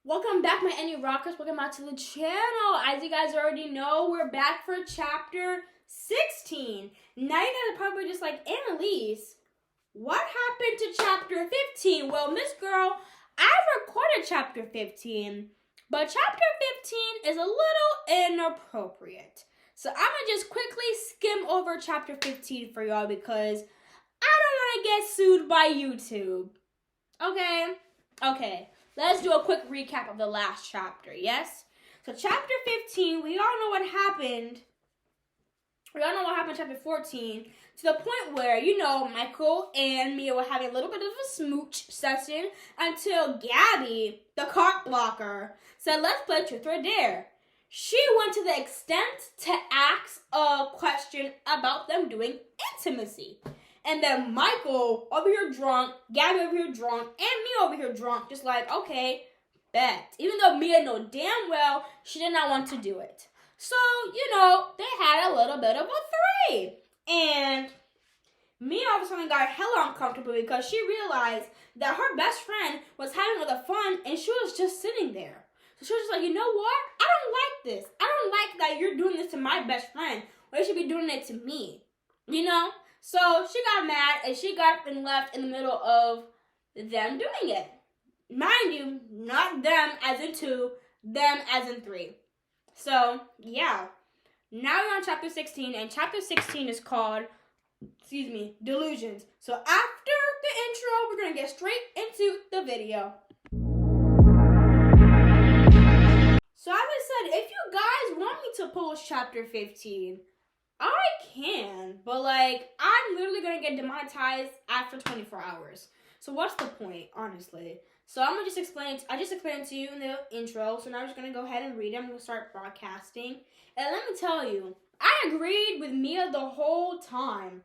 Welcome back, my Any Rockers. Welcome back to the channel. As you guys already know, we're back for chapter 16. Now you guys are probably just like, Annalise, what happened to chapter 15? Well, Miss Girl, I recorded chapter 15, but chapter 15 is a little inappropriate. So I'm going to just quickly skim over chapter 15 for y'all because I don't want to get sued by YouTube. Okay. Let's do a quick recap of the last chapter, yes? So chapter 15, we all know what happened. We all know what happened in chapter 14 to the point where, Michael and Mia were having a little bit of a smooch session until Gabby, the cock blocker, said, let's play truth or dare. She went to the extent to ask a question about them doing intimacy. And then Michael over here drunk, Gabby over here drunk, and me over here drunk. Just like, okay, bet. Even though Mia knew damn well she did not want to do it. So, they had a little bit of a three. And Mia all of a sudden got hella uncomfortable because she realized that her best friend was having all the fun and she was just sitting there. So she was just like, you know what? I don't like this. I don't like that you're doing this to my best friend. Why should you be doing it to me? So she got mad and she got up and left in the middle of them doing it. Mind you, not them as in two, them as in three. So, yeah. Now we're on chapter 16, and chapter 16 is called, delusions. So after the intro, we're going to get straight into the video. So as I said, if you guys want me to post chapter 15, I can, but I'm literally gonna get demonetized after 24 hours. So what's the point, honestly? So I'm gonna just explain. I just explained it to you in the intro. So now I'm just gonna go ahead and read it. I'm gonna start broadcasting. And let me tell you, I agreed with Mia the whole time,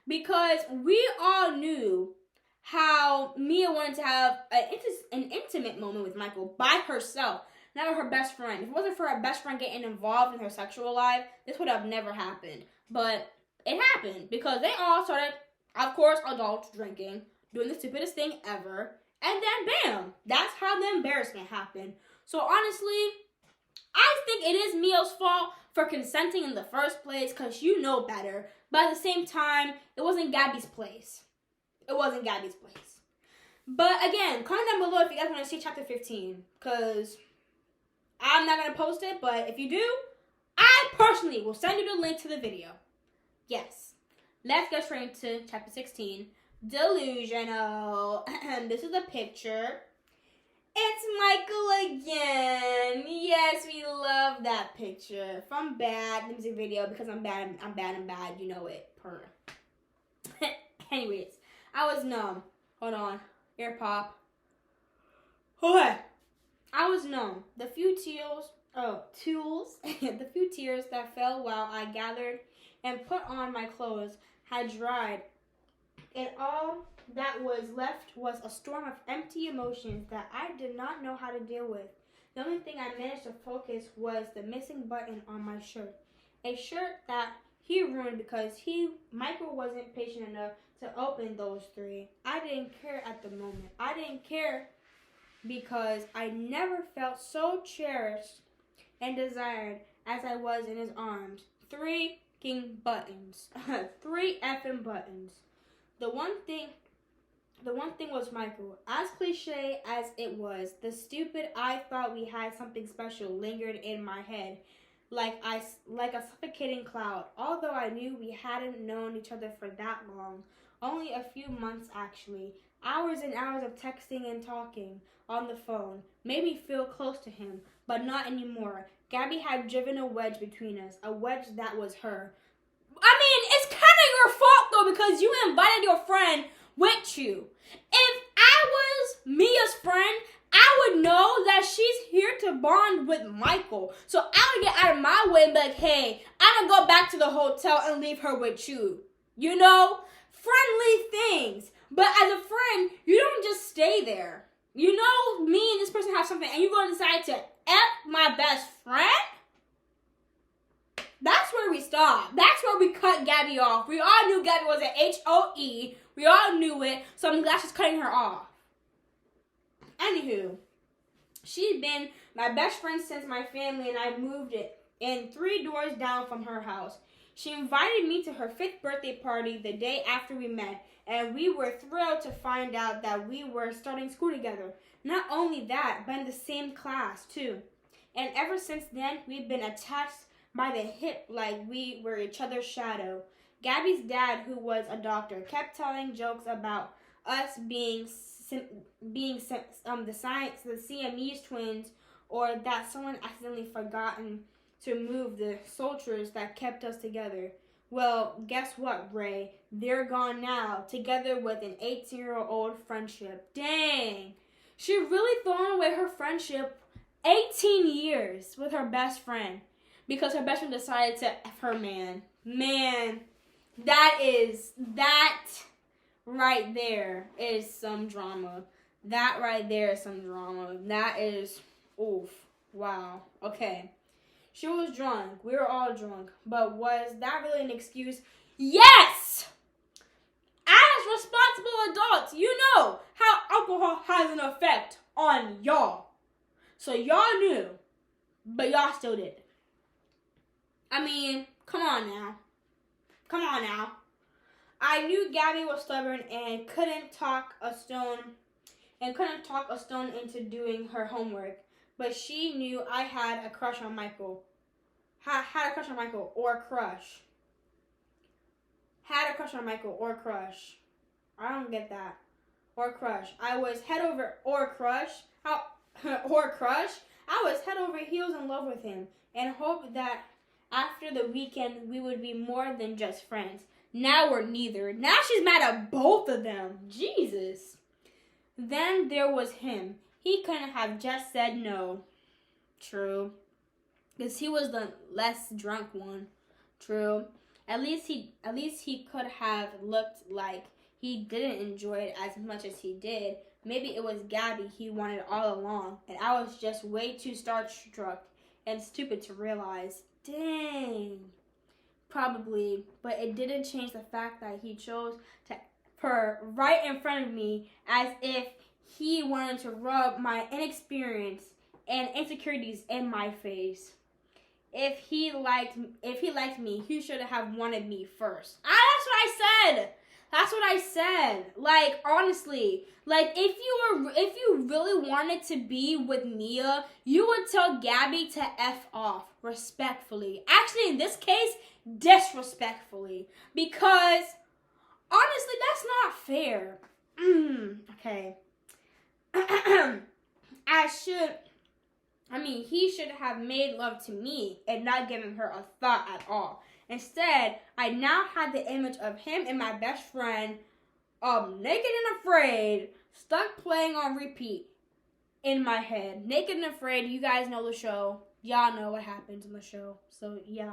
because we all knew how Mia wanted to have an intimate moment with Michael by herself. Not with her best friend. If it wasn't for her best friend getting involved in her sexual life, this would have never happened. But it happened because they all started, of course, adults drinking, doing the stupidest thing ever, and then bam, that's how the embarrassment happened. So honestly, I think it is Mia's fault for consenting in the first place because you know better. But at the same time, it wasn't Gabby's place. But again, comment down below if you guys want to see chapter 15 because I'm not going to post it, but if you do, I personally will send you the link to the video. Yes. Let's get straight into chapter 16. Delusional. This is a picture. It's Michael again. Yes, we love that picture. From Bad, the music video, because I'm bad, you know it. Purr. Anyways, I was numb. Hold on. Ear pop. Okay. I was numb. The few tears that fell while I gathered and put on my clothes had dried, and all that was left was a storm of empty emotions that I did not know how to deal with. The only thing I managed to focus was the missing button on my shirt, a shirt that he ruined because Michael wasn't patient enough to open those three. I didn't care at the moment. I didn't care because I never felt so cherished and desired as I was in his arms. 3 king buttons. 3 effing buttons. The one thing was Michael. As cliche as it was, the stupid I thought we had something special lingered in my head like a suffocating cloud. Although I knew we hadn't known each other for that long. Only a few months actually. Hours and hours of texting and talking on the phone made me feel close to him, but not anymore. Gabby had driven a wedge between us, a wedge that was her. I mean, it's kind of your fault though because you invited your friend with you. If I was Mia's friend, I would know that she's here to bond with Michael. So I would get out of my way and be like, hey, I'm gonna go back to the hotel and leave her with you. Friendly things. But as a friend, you don't just stay there. Me and this person have something, and you're going to decide to F my best friend? That's where we stop. That's where we cut Gabby off. We all knew Gabby was an HOE. We all knew it, so I'm glad she's cutting her off. Anywho, she'd been my best friend since my family and I moved it in 3 doors down from her house. She invited me to her 5th birthday party the day after we met, and we were thrilled to find out that we were starting school together. Not only that, but in the same class, too. And ever since then, we've been attached by the hip like we were each other's shadow. Gabby's dad, who was a doctor, kept telling jokes about us being the Siamese twins, or that someone accidentally forgotten to move the sutures that kept us together. Well, guess what, Ray? They're gone now, together with an 18-year-old friendship. Dang! She really thrown away her friendship 18 years with her best friend because her best friend decided to F her man. Man, that right there is some drama. That right there is some drama. That is, oof, wow, okay. She was drunk. We were all drunk. But was that really an excuse? Yes! As responsible adults, you know how alcohol has an effect on y'all. So y'all knew, but y'all still did. I mean, come on now. Come on now. I knew Gabby was stubborn and couldn't talk a stone into doing her homework. But she knew I had a crush on Michael. Had a crush on Michael or crush. Had a crush on Michael or crush. I don't get that. Or crush. I was head over or crush. Or crush. I was head over heels in love with him and hoped that after the weekend we would be more than just friends. Now we're neither. Now she's mad at both of them. Jesus. Then there was him. He couldn't have just said no. True. Because he was the less drunk one. True. At least he could have looked like he didn't enjoy it as much as he did. Maybe it was Gabby he wanted all along, and I was just way too starstruck and stupid to realize. Dang. Probably, but it didn't change the fact that he chose to purr right in front of me as if he wanted to rub my inexperience and insecurities in my face. If he liked me, he should have wanted me first. That's what I said. Like, honestly, like if you really wanted to be with Mia, you would tell Gabby to F off respectfully. Actually, in this case, disrespectfully, because honestly, that's not fair. Okay. He should have made love to me and not given her a thought at all. Instead, I now had the image of him and my best friend, naked and afraid, stuck playing on repeat in my head. Naked and Afraid, you guys know the show. Y'all know what happens in the show. So, yeah.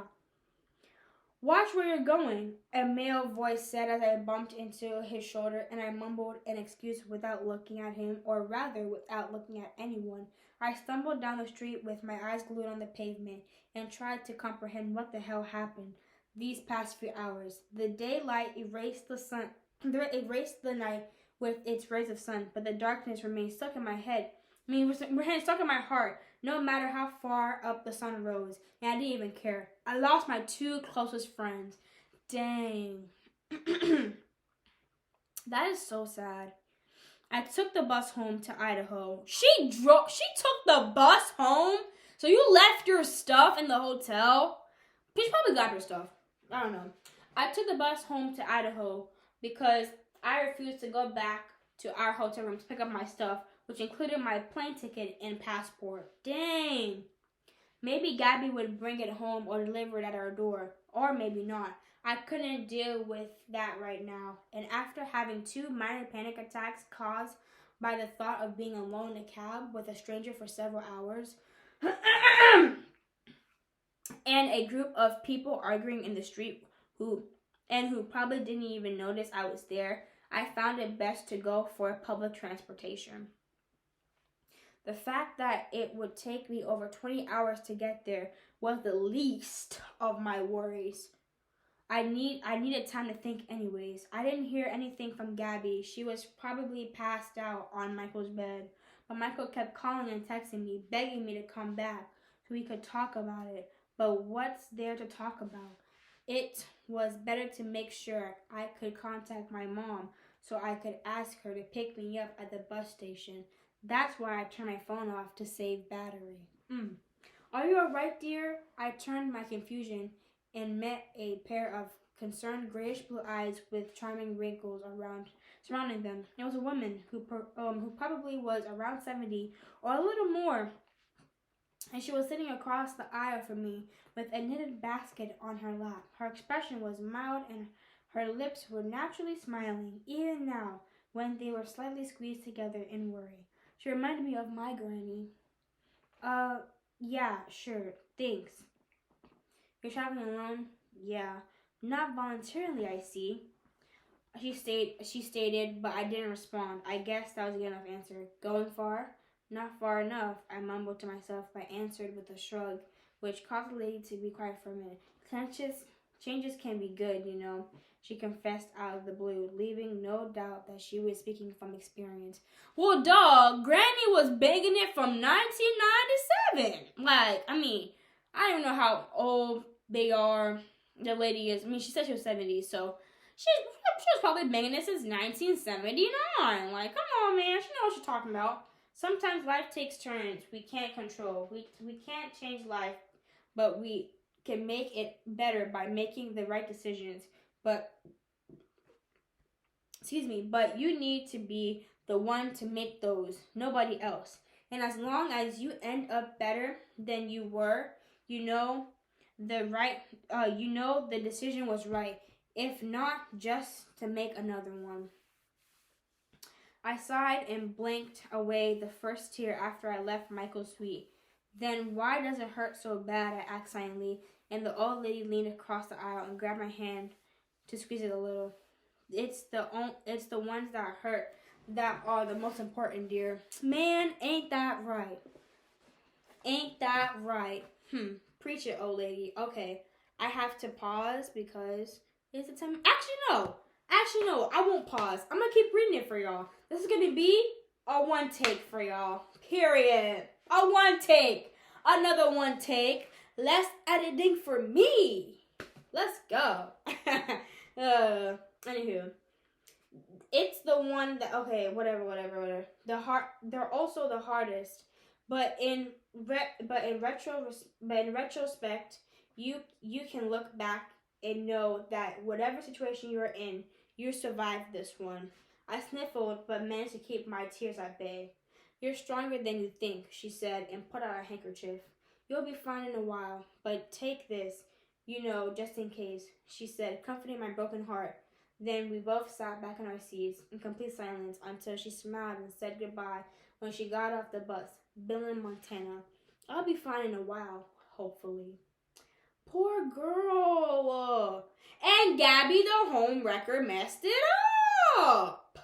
Watch where you're going, a male voice said as I bumped into his shoulder and I mumbled an excuse without looking at him, or rather without looking at anyone. I stumbled down the street with my eyes glued on the pavement and tried to comprehend what the hell happened these past few hours. The daylight erased the night with its rays of sun, but the darkness remained stuck in my head. Stuck in my heart, no matter how far up the sun rose, and I didn't even care. I lost my 2 closest friends. Dang. That is so sad. I took the bus home to Idaho. She took the bus home? So you left your stuff in the hotel? She probably got her stuff. I don't know. I took the bus home to Idaho because I refused to go back to our hotel room to pick up my stuff, which included my plane ticket and passport. Dang. Maybe Gabby would bring it home or deliver it at our door. Or maybe not. I couldn't deal with that right now. And after having 2 minor panic attacks caused by the thought of being alone in a cab with a stranger for several hours, and a group of people arguing in the street who probably didn't even notice I was there, I found it best to go for public transportation. The fact that it would take me over 20 hours to get there was the least of my worries. I needed time to think anyways. I didn't hear anything from Gabby. She was probably passed out on Michael's bed. But Michael kept calling and texting me, begging me to come back so we could talk about it. But what's there to talk about? It was better to make sure I could contact my mom so I could ask her to pick me up at the bus station. That's why I turned my phone off to save battery. Are you alright, dear? I turned my confusion and met a pair of concerned grayish blue eyes with charming wrinkles surrounding them. It was a woman who probably was around 70 or a little more, and she was sitting across the aisle from me with a knitted basket on her lap. Her expression was mild and her lips were naturally smiling, even now when they were slightly squeezed together in worry. She reminded me of my granny. Yeah, sure, thanks. You're traveling alone? Yeah. Not voluntarily, I see. She stated, but I didn't respond. I guess that was a good enough answer. Going far? Not far enough, I mumbled to myself, but answered with a shrug, which caused the lady to be quiet for a minute. Changes can be good, you know, she confessed out of the blue, leaving no doubt that she was speaking from experience. Well, dog, Granny was begging it from 1997. Like, I don't know how old they are. The lady is, she said she was 70, so she was probably banging it since 1979. Like, come on, man, she knows what she's talking about. Sometimes life takes turns we can't control. We can't change life, but we can make it better by making the right decisions. But you need to be the one to make those, nobody else. And as long as you end up better than you were, you know the decision was right. If not, just to make another one. I sighed and blinked away the first tear after I left Michael's suite. Then why does it hurt so bad? I asked silently, and the old lady leaned across the aisle and grabbed my hand to squeeze it a little. It's the ones that hurt that are the most important, dear. Man, ain't that right? Ain't that right? Preach it, old lady. Okay, I have to pause because it's the time. Actually, no, I won't pause. I'm gonna keep reading it for y'all. This is gonna be a one take for y'all. Period. A one take. Another one take. Less editing for me. Let's go. Anywho. It's the one that, okay, whatever. They're also the hardest. But in retrospect, you can look back and know that whatever situation you're in, you survived this one. I sniffled, but managed to keep my tears at bay. You're stronger than you think, she said, and put out a handkerchief. You'll be fine in a while, but take this, just in case, she said, comforting my broken heart. Then we both sat back in our seats in complete silence until she smiled and said goodbye when she got off the bus. Billin, Montana. I'll be fine in a while, hopefully. Poor girl. And Gabby, the home wrecker, messed it up.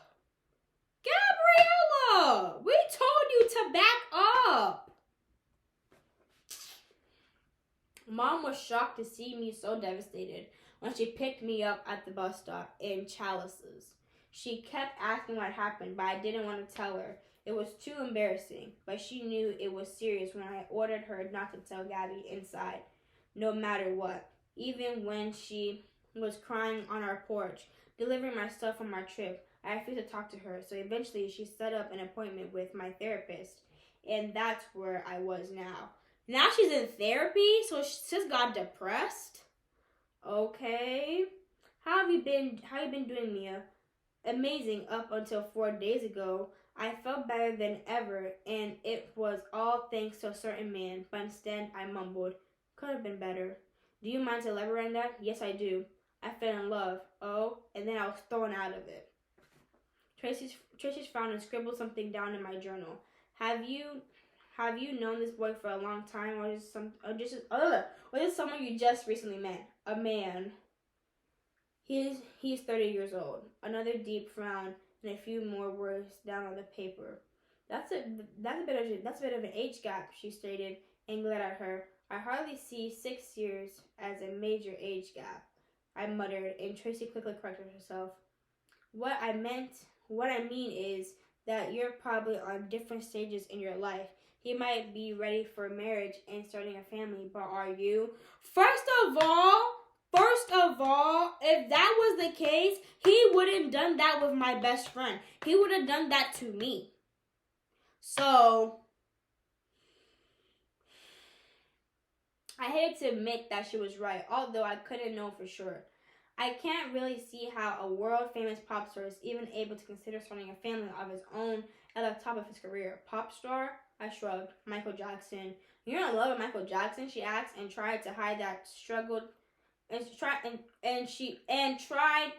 Gabriella, we told you to back up. Mom was shocked to see me so devastated when she picked me up at the bus stop in Chalices. She kept asking what happened, but I didn't want to tell her. It was too embarrassing, but she knew it was serious when I ordered her not to tell Gabby inside, no matter what. Even when she was crying on our porch, delivering my stuff from our trip, I refused to talk to her, so eventually she set up an appointment with my therapist, and that's where I was now. Now she's in therapy, so she just got depressed? Okay. How have you been doing, Mia? Amazing up until 4 days ago. I felt better than ever, and it was all thanks to a certain man, but instead I mumbled, could have been better. Do you mind to elaborate on that? Yes, I do. I fell in love. Oh, and then I was thrown out of it. Tracy's frowned and scribbled something down in my journal. Have you known this boy for a long time, or is this someone you just recently met? A man. He's 30 years old. Another deep frown and a few more words down on the paper. That's a bit of an age gap, she stated, and glared at her. I hardly see 6 years as a major age gap, I muttered, and Tracy quickly corrected herself. What I mean is that you're probably on different stages in your life. He might be ready for marriage and starting a family, but are you? First of all, if that was the case, he wouldn't done that with my best friend. He would have done that to me. So, I hated to admit that she was right, although I couldn't know for sure. I can't really see how a world-famous pop star is even able to consider starting a family of his own at the top of his career. Pop star? I shrugged. Michael Jackson. You're in love with Michael Jackson? She asked and tried to hide that struggled and tried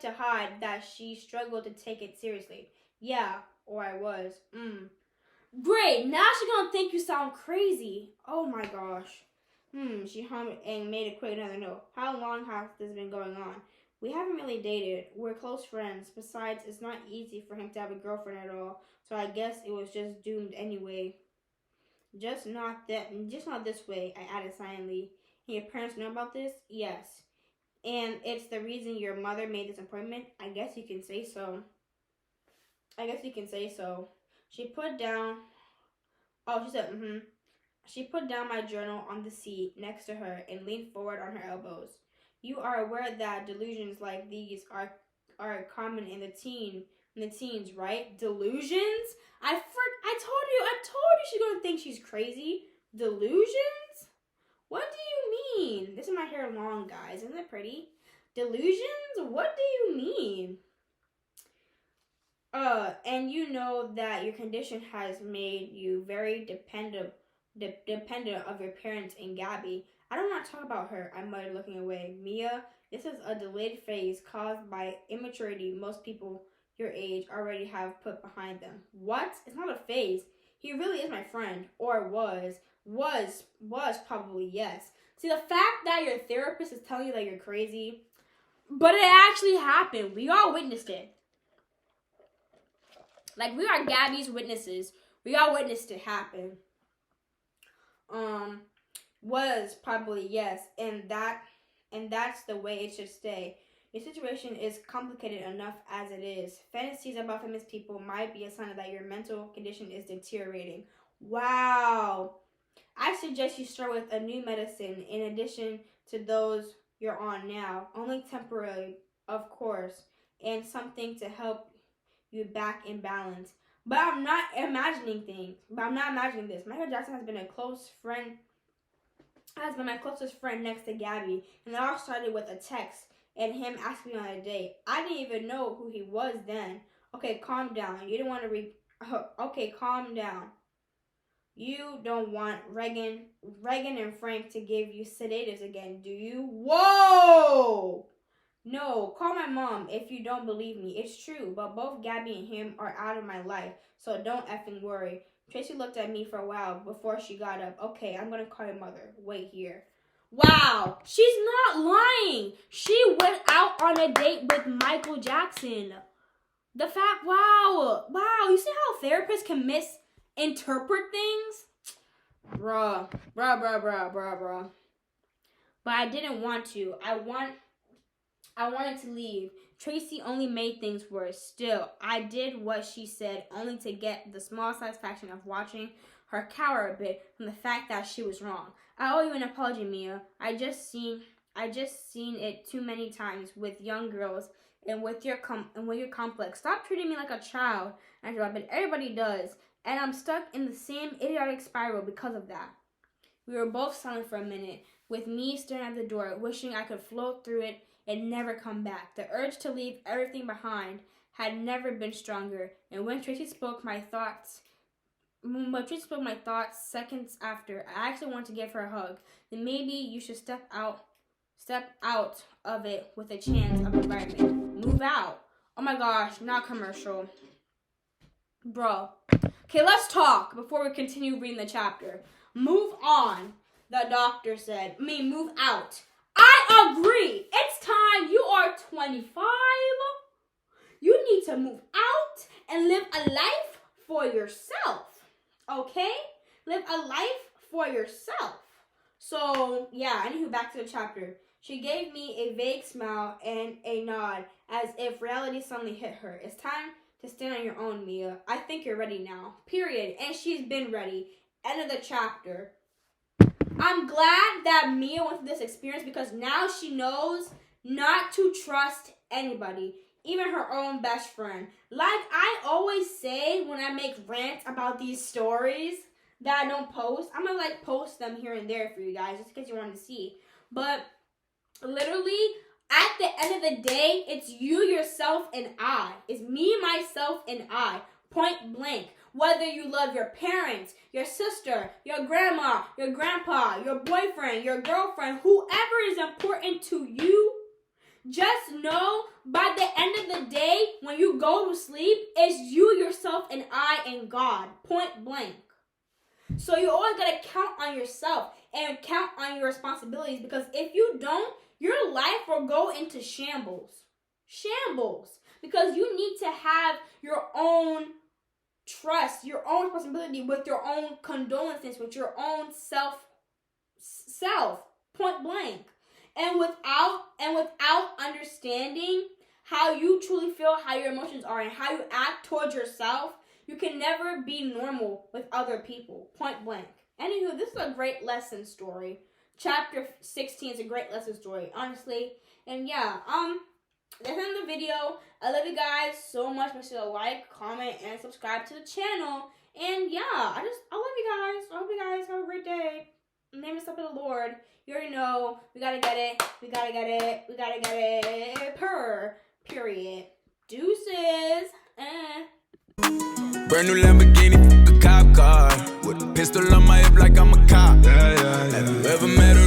to hide that she struggled to take it seriously. Yeah, or I was. Great. Now she's gonna think you sound crazy. Oh my gosh. She hummed and made a quick another note. How long has this been going on? We haven't really dated. We're close friends. Besides, it's not easy for him to have a girlfriend at all. So I guess it was just doomed anyway. Just not this way, I added silently. And your parents know about this? Yes. And it's the reason your mother made this appointment? I guess you can say so. She put down... Oh, she said, She put down my journal on the seat next to her and leaned forward on her elbows. You are aware that delusions like these are common in the teens, right? Delusions? I told you she's gonna think she's crazy. Delusions? What do you mean? This is my hair long, guys. Isn't it pretty? Delusions? What do you mean? And you know that your condition has made you very dependent of your parents and Gabby. I don't want to talk about her, I muttered, looking away. Mia, this is a delayed phase caused by immaturity most people your age already have put behind them. What? It's not a phase. He really is my friend. Or was probably, yes. See, the fact that your therapist is telling you that you're crazy, but it actually happened. We all witnessed it. Like, we are Gabby's witnesses. We all witnessed it happen. Was probably yes, and that's the way it should stay. Your situation is complicated enough as it is. Fantasies about famous people might be a sign that your mental condition is deteriorating. Wow. I suggest you start with a new medicine in addition to those you're on now. Only temporarily, of course, and something to help you back in balance. But I'm not imagining this. Michael Jackson has been my closest friend next to Gabby, and it all started with a text and him asking me on a date. I didn't even know who he was then. Okay, calm down. You don't want to Okay, calm down. You don't want Reagan and Frank to give you sedatives again, do you? Whoa! No, call my mom if you don't believe me. It's true, but both Gabby and him are out of my life, so don't effing worry. Tracy looked at me for a while before she got up. Okay, I'm gonna call your mother. Wait here. Wow, she's not lying. She went out on a date with Michael Jackson. Wow, you see how therapists can misinterpret things? Bruh. But I didn't want to. I wanted to leave. Tracy only made things worse. Still, I did what she said, only to get the small satisfaction of watching her cower a bit from the fact that she was wrong. I owe you an apology, Mia. I just seen it too many times with young girls and with your complex. Stop treating me like a child, but everybody does, and I'm stuck in the same idiotic spiral because of that. We were both silent for a minute, with me staring at the door, wishing I could float through it and never come back. The urge to leave everything behind had never been stronger, and when Tracy spoke my thoughts seconds after, I actually wanted to give her a hug. Then maybe you should step out of it with a chance of environment. Move out. Oh my gosh, not commercial. Bro. Okay, let's talk before we continue reading the chapter. Move on, the doctor said. Move out. I agree. It's time. You are 25. You need to move out and live a life for yourself. Okay? Live a life for yourself. So, yeah, anywho, back to the chapter. She gave me a vague smile and a nod as if reality suddenly hit her. It's time to stand on your own, Mia. I think you're ready now. Period. And she's been ready. End of the chapter. I'm glad that Mia went through this experience because now she knows not to trust anybody, even her own best friend. Like I always say when I make rants about these stories that I don't post, I'm gonna like post them here and there for you guys just in case you want to see. But literally, at the end of the day, it's you, yourself, and I. It's me, myself, and I. Point blank. Whether you love your parents, your sister, your grandma, your grandpa, your boyfriend, your girlfriend, whoever is important to you, just know by the end of the day, when you go to sleep, it's you, yourself, and I, and God. Point blank. So you always got to count on yourself and count on your responsibilities, because if you don't, your life will go into shambles. Shambles. Because you need to have your own trust, your own responsibility with your own condolences, with your own self, point blank. And without understanding how you truly feel, how your emotions are, and how you act towards yourself, you can never be normal with other people. Point blank. Anywho, this is a great lesson story. Chapter 16 is a great lesson story, honestly. And yeah, that's the end of the video. I love you guys so much. Make sure to like, comment, and subscribe to the channel. And yeah, I love you guys. I hope you guys have a great day. Name is up to the Lord. You already know. We gotta get it. We gotta get it. We gotta get it. Period. Deuces. Brand new Lamborghini, a cop car with a pistol on my hip like I'm a cop. Have you ever met a